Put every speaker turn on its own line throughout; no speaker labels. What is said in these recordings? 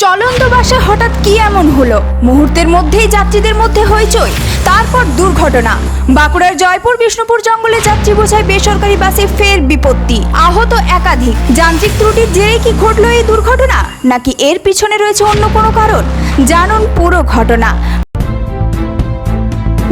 চলন্ত বাসে হঠাৎ কি এমন হলো? মুহূর্তের মধ্যেই যাত্রীদের মধ্যে হইচই, তারপর দুর্ঘটনা। বাঁকুড়ার জয়পুর বিষ্ণুপুর জঙ্গলে যাত্রী বোঝাই বেসরকারি বাসে ফের বিপত্তি, আহত একাধিক। যান্ত্রিক ত্রুটির জেরেই কি ঘটলো এই দুর্ঘটনা, নাকি এর পিছনে রয়েছে অন্য কোনো কারণ? জানুন পুরো ঘটনা।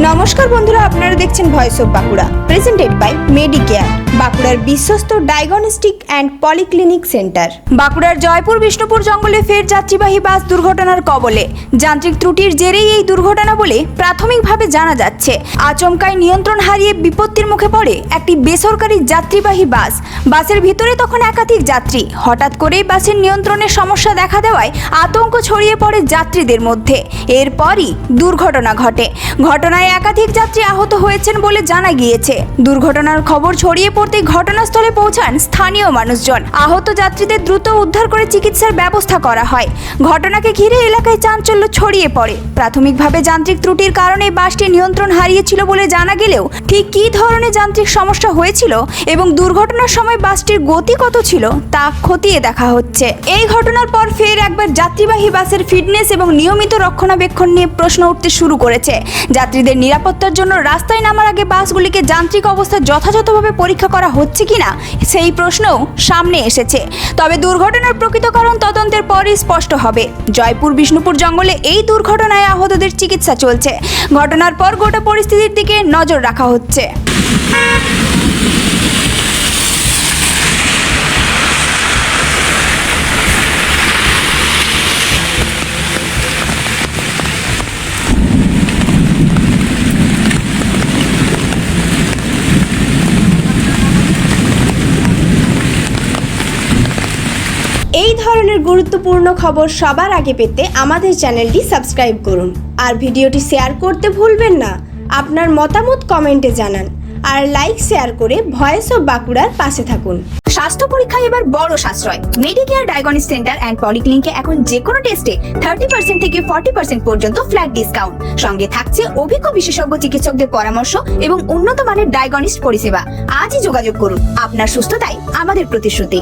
নমস্কার বন্ধুরা, আপনারা দেখছেন voice of Bankura, presented by Medicare, বাঁকুড়ার বিশ্বস্ত ডায়াগনস্টিক অ্যান্ড পলিক্লিনিক সেন্টার। বাঁকুড়ার জয়পুর বিষ্ণুপুর জঙ্গলে ফের যাত্রীবাহী বাস দুর্ঘটনার কবলে। যান্ত্রিক ত্রুটির জেরেই এই দুর্ঘটনা বলে প্রাথমিকভাবে জানা যাচ্ছে। আচমকায় নিয়ন্ত্রণ হারিয়ে বিপত্তির মুখে পড়ে একটি বেসরকারি যাত্রীবাহী বাস। বাসের ভিতরে তখন একাধিক যাত্রী। হঠাৎ করেই বাসের নিয়ন্ত্রণের সমস্যা দেখা দেওয়ায় আতঙ্ক ছড়িয়ে পড়ে যাত্রীদের মধ্যে। এরপরই দুর্ঘটনা ঘটে। ঘটনায় একাধিক যাত্রী আহত হয়েছেন বলে জানা গিয়েছে। দুর্ঘটনার খবর ছড়িয়ে পড়তেই ঘটনাস্থলে পৌঁছান স্থানীয় মানুষজন। আহত যাত্রীদের দ্রুত উদ্ধার করে চিকিৎসার ব্যবস্থা করা হয়। ঘটনাকে ঘিরে এলাকায় চাঞ্চল্য ছড়িয়ে পড়ে। প্রাথমিকভাবে যান্ত্রিক ত্রুটির কারণে বাসটি নিয়ন্ত্রণ হারিয়েছিল বলে জানা গেলেও ঠিক কী ধরনের যান্ত্রিক সমস্যা হয়েছিল এবং দুর্ঘটনার সময় বাসটির গতি কত ছিল তা খতিয়ে দেখা হচ্ছে। এই ঘটনার পর ফের একবার যাত্রীবাহী বাসের ফিটনেস এবং নিয়মিত রক্ষণাবেক্ষণ নিয়ে প্রশ্ন উঠতে শুরু করেছে। যাত্রীদের নিরাপত্তার জন্য রাস্তায় নামার আগে বাসগুলিকে যান্ত্রিক অবস্থা যথাযথভাবে পরীক্ষা করা হচ্ছে কিনা সেই প্রশ্নও সামনে এসেছে। তবে দুর্ঘটনার প্রকৃত কারণ তদন্তের পরই স্পষ্ট হবে। জয়পুর বিষ্ণুপুর জঙ্গলে এই দুর্ঘটনায় আহতদের চিকিৎসা চলছে। ঘটনার পর গোটা পরিস্থিতির দিকে নজর রাখা হচ্ছে।
এই ধরনের গুরুত্বপূর্ণ খবর সবার আগে পেতে আমাদের চ্যানেলটি সাবস্ক্রাইব করুন আর ভিডিওটি শেয়ার করতে ভুলবেন না। আপনার মতামত কমেন্টে জানান আর লাইক শেয়ার করে ভয়েস অফ বাঁকুড়ার পাশে থাকুন।
স্বাস্থ্য পরীক্ষায় এবার বড় সাশ্রয়। মেডিকেয়ার ডায়াগনস্টিক সেন্টার অ্যান্ড পলিক্লিনিকে এখন যে কোনো টেস্টে 30% থেকে 40% পর্যন্ত ফ্ল্যাট ডিসকাউন্ট। সঙ্গে থাকছে অভিজ্ঞ বিশেষজ্ঞ চিকিৎসকদের পরামর্শ এবং উন্নত মানের ডায়াগনস্টিক পরিষেবা। আজই যোগাযোগ করুন। আপনার সুস্থতাই আমাদের প্রতিশ্রুতি।